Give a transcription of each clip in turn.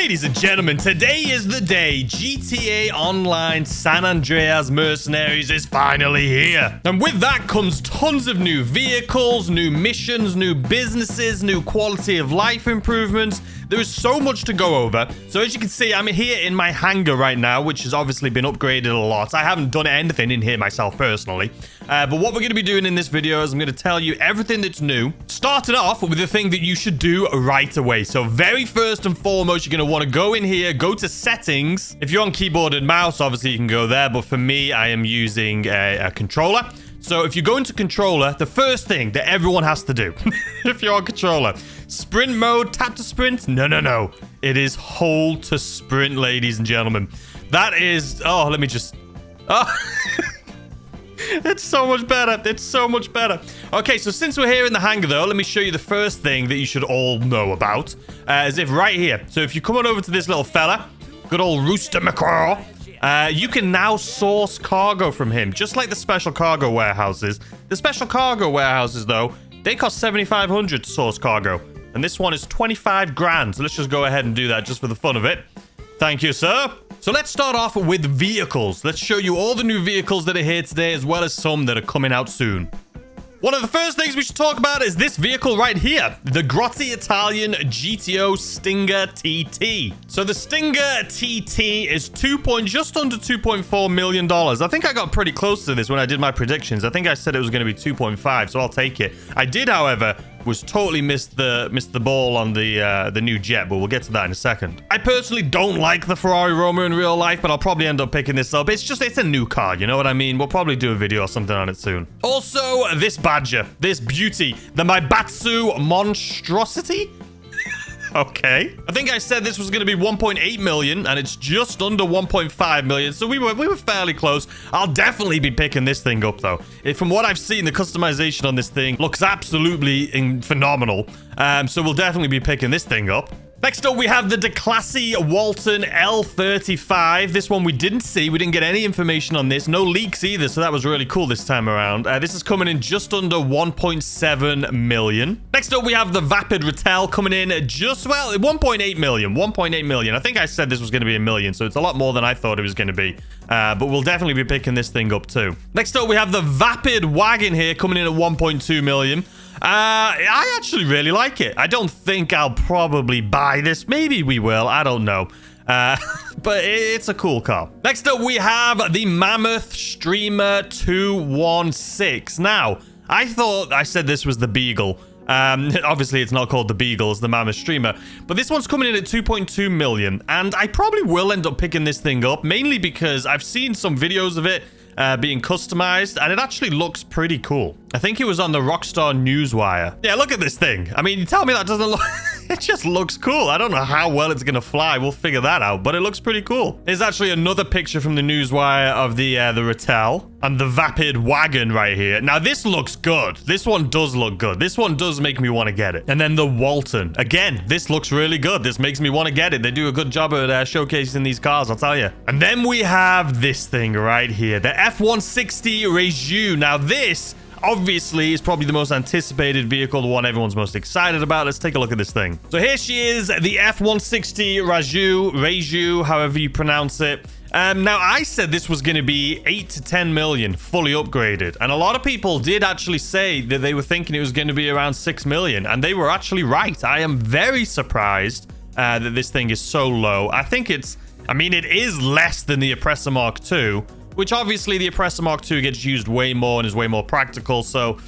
Ladies and gentlemen, today is the day. GTA Online San Andreas Mercenaries is finally here. And with that comes tons of new vehicles, new missions, new businesses, new quality of life improvements. There is so much to go over. So as you can see, I'm here in my hangar right now, which has obviously been upgraded a lot. I haven't done anything in here myself personally. But what we're going to be doing in this video is I'm going to tell you everything that's new. Starting off with the thing that you should do right away. So very first and foremost, you're going to want to go in here, go to settings. If you're on keyboard and mouse, obviously you can go there. But for me, I am using a controller. So if you go into controller, the first thing that everyone has to do, if you're on controller, sprint mode, tap to sprint. No. It is hold to sprint, ladies and gentlemen. That is, oh, let me just, oh. It's so much better. It's so much better. Okay, so since we're here in the hangar, though, let me show you the first thing that you should all know about. As if right here. So if you come on over to this little fella, good old Rooster McCraw, you can now source cargo from him, just like the special cargo warehouses. The special cargo warehouses, though, they cost 7,500 to source cargo. And this one is 25 grand. So let's just go ahead and do that just for the fun of it. Thank you, sir. So let's start off with vehicles. Let's show you all the new vehicles that are here today, as well as some that are coming out soon. One of the first things we should talk about is this vehicle right here, the Grotti Italian GTO Stinger TT. So the Stinger TT is just under $2.4 million. I think I got pretty close to this when I did my predictions. I think I said it was going to be 2.5, so I'll take it. I did, however, was totally missed the ball on the new jet, but we'll get to that in a second. I personally don't like the Ferrari Roma in real life, but I'll probably end up picking this up. It's a new car, you know what I mean? We'll probably do a video or something on it soon. Also, this Badger, this beauty, the Maibatsu Monstrosity. Okay. I think I said this was going to be 1.8 million, and it's just under 1.5 million, so we were fairly close. I'll definitely be picking this thing up, though. From what I've seen, the customization on this thing looks absolutely phenomenal, so we'll definitely be picking this thing up. Next up, we have the DeClassy Walton L35. This one we didn't see. We didn't get any information on this. No leaks either, so that was really cool this time around. This is coming in just under 1.7 million. Next up, we have the Vapid Rattel coming in at just, well, 1.8 million. 1.8 million. I think I said this was going to be a million, so it's a lot more than I thought it was going to be. But we'll definitely be picking this thing up too. Next up, we have the Vapid Wagon here coming in at 1.2 million. I actually really like it. I don't think I'll probably buy this. Maybe we will. I don't know. But it's a cool car. Next up, we have the Mammoth Streamer 216. Now, I thought I said this was the Beagle. Obviously, it's not called the Beagle, it's the Mammoth Streamer. But this one's coming in at 2.2 million. And I probably will end up picking this thing up, mainly because I've seen some videos of it being customized, and it actually looks pretty cool. I think it was on the Rockstar Newswire. Yeah, look at this thing. I mean, you tell me that doesn't look... It just looks cool. I don't know how well it's gonna fly. We'll figure that out, but it looks pretty cool. There's actually another picture from the Newswire of the Rattel and the Vapid Wagon right here. Now, this looks good. This one does look good. This one does make me want to get it. And then the Walton. Again, this looks really good. This makes me want to get it. They do a good job at showcasing these cars, I'll tell you. And then we have this thing right here, the F-160 Reju. Now, this obviously is probably the most anticipated vehicle, the one everyone's most excited about. Let's take a look at this thing. So here she is, the F-160 Reju, however you pronounce it. Now, I said this was going to be 8 to 10 million fully upgraded. And a lot of people did actually say that they were thinking it was going to be around 6 million. And they were actually right. I am very surprised that this thing is so low. I think it is less than the Oppressor Mark II, which obviously the Oppressor Mark II gets used way more and is way more practical. So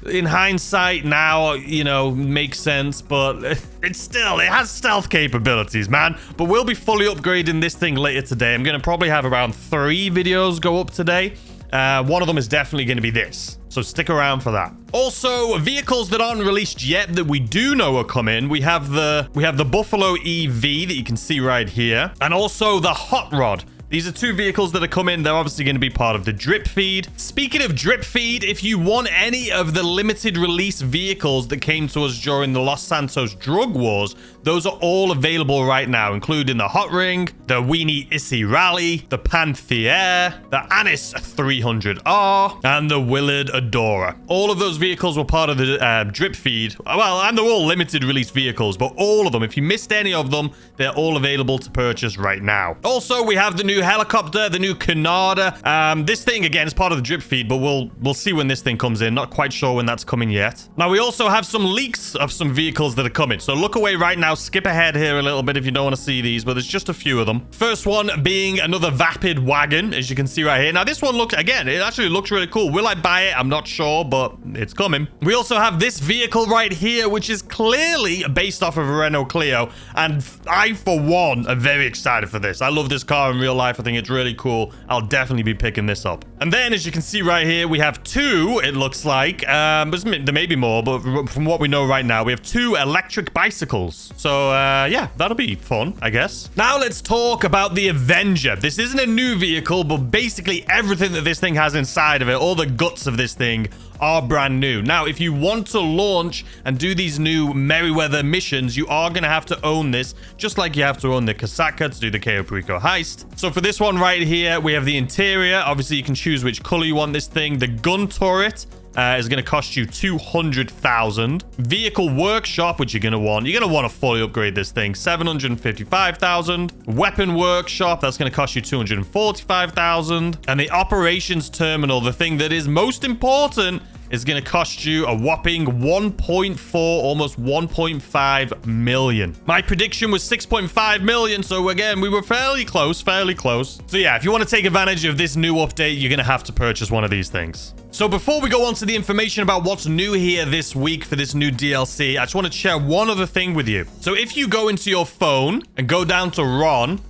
in hindsight now, you know, makes sense, but it has stealth capabilities, man. But we'll be fully upgrading this thing later today. I'm going to probably have around 3 videos go up today. One of them is definitely going to be this, so stick around for that. Also, vehicles that aren't released yet that we do know are coming. We have the Buffalo EV that you can see right here, and also the Hot Rod. These are 2 vehicles that are coming. They're obviously going to be part of the drip feed. Speaking of drip feed, if you want any of the limited release vehicles that came to us during the Los Santos drug wars, those are all available right now, including the Hot Ring, the Weenie Issy Rally, the Panther, the Anis 300R, and the Willard Adorer. All of those vehicles were part of the drip feed. Well, and they're all limited release vehicles, but all of them, if you missed any of them, they're all available to purchase right now. Also, we have the new helicopter, the new Canada. This thing, again, is part of the drip feed, but we'll see when this thing comes in. Not quite sure when that's coming yet. Now, we also have some leaks of some vehicles that are coming. So look away right now. Skip ahead here a little bit if you don't want to see these, but there's just a few of them. First one being another Vapid wagon, as you can see right here. Now, this one looks, again, it actually looks really cool. Will I buy it? I'm not sure, but it's coming. We also have this vehicle right here, which is clearly based off of a Renault Clio. And I, for one, am very excited for this. I love this car in real life. I think it's really cool. I'll definitely be picking this up. And then, as you can see right here, we have two, it looks like. There may be more, but from what we know right now, we have two electric bicycles. So, yeah, that'll be fun, I guess. Now, let's talk about the Avenger. This isn't a new vehicle, but basically everything that this thing has inside of it, all the guts of this thing, are brand new. Now, if you want to launch and do these new Merryweather missions, you are going to have to own this, just like you have to own the Casaca to do the Cayo Perico heist. So for this one right here, we have the interior. Obviously, you can choose which color you want this thing. The gun turret is going to cost you 200,000. Vehicle workshop, which you're going to want to fully upgrade this thing, 755,000. Weapon workshop, that's going to cost you 245,000. And the operations terminal, the thing that is most important, is going to cost you a whopping 1.4, almost 1.5 million. My prediction was 6.5 million, so again, we were fairly close. So yeah, if you want to take advantage of this new update, you're going to have to purchase one of these things. So before we go on to the information about what's new here this week for this new DLC, I just want to share one other thing with you. So if you go into your phone and go down to Ron,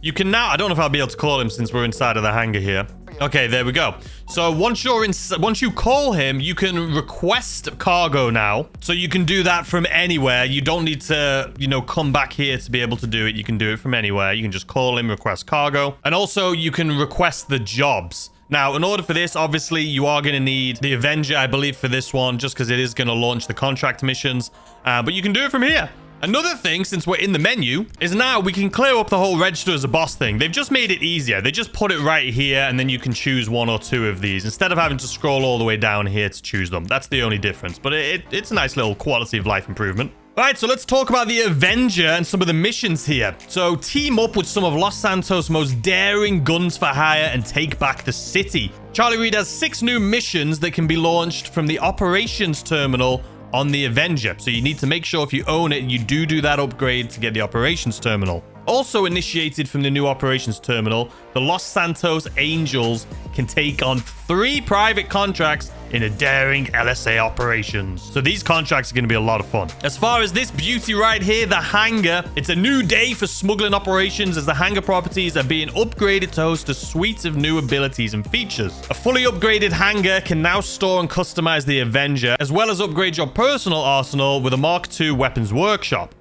you can now, I don't know if I'll be able to call him since we're inside of the hangar here. Okay, there we go. So once you call him, you can request cargo now. So you can do that from anywhere. You don't need to, come back here to be able to do it. You can do it from anywhere. You can just call him, request cargo. And also you can request the jobs. Now, in order for this, obviously, you are going to need the Avenger, I believe, for this one, just because it is going to launch the contract missions. But you can do it from here. Another thing, since we're in the menu, is now we can clear up the whole register as a boss thing. They've just made it easier. They just put it right here, and then you can choose one or two of these instead of having to scroll all the way down here to choose them. That's the only difference, but it's a nice little quality of life improvement. All right, so let's talk about the Avenger and some of the missions here. So team up with some of Los Santos' most daring guns for hire and take back the city. Charlie Reed has 6 new missions that can be launched from the operations terminal on the Avenger. So you need to make sure if you own it, you do that upgrade to get the operations terminal. Also initiated from the new operations terminal, the Los Santos Angels can take on 3 private contracts in a daring LSA operations. So these contracts are going to be a lot of fun. As far as this beauty right here, the hangar, it's a new day for smuggling operations as the hangar properties are being upgraded to host a suite of new abilities and features. A fully upgraded hangar can now store and customize the Avenger, as well as upgrade your personal arsenal with a Mark II weapons workshop.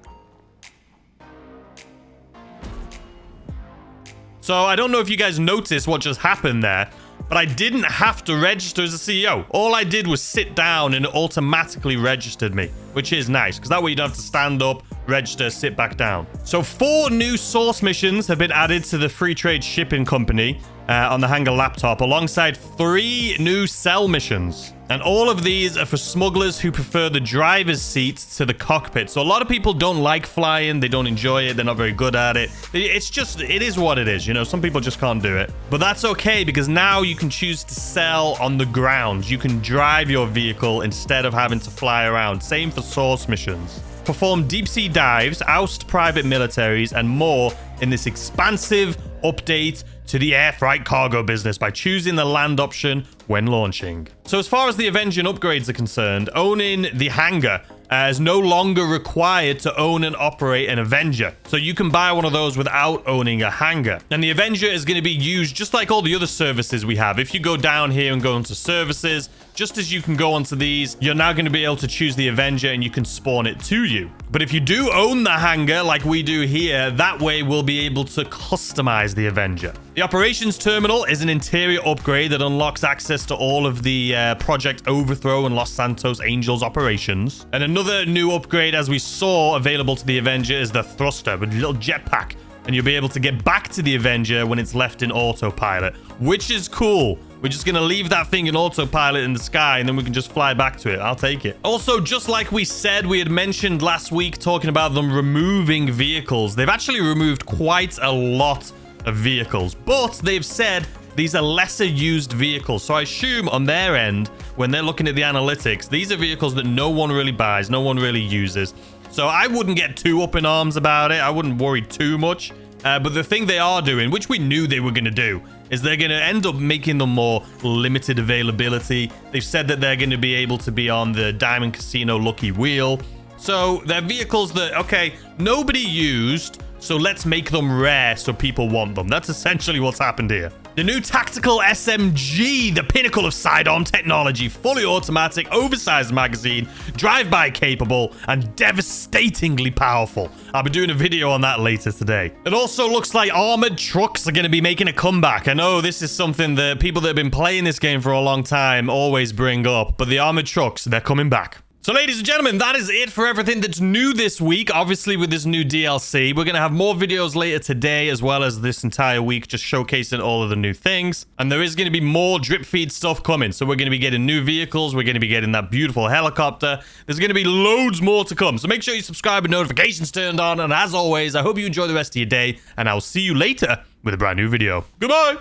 So I don't know if you guys noticed what just happened there, but I didn't have to register as a CEO. All I did was sit down and it automatically registered me, which is nice because that way you don't have to stand up, register, sit back down. So 4 new source missions have been added to the free trade shipping company on the hangar laptop, alongside 3 new cell missions. And all of these are for smugglers who prefer the driver's seat to the cockpit. So a lot of people don't like flying. They don't enjoy it. They're not very good at it. It is what it is. Some people just can't do it. But that's okay because now you can choose to sell on the ground. You can drive your vehicle instead of having to fly around. Same for source missions. Perform deep sea dives, oust private militaries, and more in this expansive update to the air freight cargo business by choosing the land option when launching. So as far as the Avenger upgrades are concerned, owning the hangar is no longer required to own and operate an Avenger. So you can buy one of those without owning a hangar. And the Avenger is going to be used just like all the other services we have. If you go down here and go into services, just as you can go onto these, you're now going to be able to choose the Avenger and you can spawn it to you. But if you do own the hangar like we do here, that way we'll be able to customize the Avenger. The operations terminal is an interior upgrade that unlocks access to all of the Project Overthrow and Los Santos Angels operations. And another new upgrade, as we saw, available to the Avenger is the thruster with a little jetpack. And you'll be able to get back to the Avenger when it's left in autopilot, which is cool. We're just going to leave that thing in autopilot in the sky, and then we can just fly back to it. I'll take it. Also, just like we said, we had mentioned last week talking about them removing vehicles. They've actually removed quite a lot of vehicles, but they've said these are lesser used vehicles. So I assume on their end, when they're looking at the analytics, these are vehicles that no one really buys, no one really uses. So I wouldn't get too up in arms about it. I wouldn't worry too much. But the thing they are doing, which we knew they were going to do, is they're going to end up making them more limited availability. They've said that they're going to be able to be on the Diamond Casino Lucky Wheel. So they're vehicles that, okay, nobody used, so let's make them rare so people want them. That's essentially what's happened here. The new tactical SMG, the pinnacle of sidearm technology, fully automatic, oversized magazine, drive-by capable, and devastatingly powerful. I'll be doing a video on that later today. It also looks like armored trucks are going to be making a comeback. I know this is something that people that have been playing this game for a long time always bring up, but the armored trucks, they're coming back. So ladies and gentlemen, that is it for everything that's new this week. Obviously, with this new DLC, we're going to have more videos later today, as well as this entire week, just showcasing all of the new things. And there is going to be more drip feed stuff coming. So we're going to be getting new vehicles. We're going to be getting that beautiful helicopter. There's going to be loads more to come. So make sure you subscribe with notifications turned on. And as always, I hope you enjoy the rest of your day. And I'll see you later with a brand new video. Goodbye.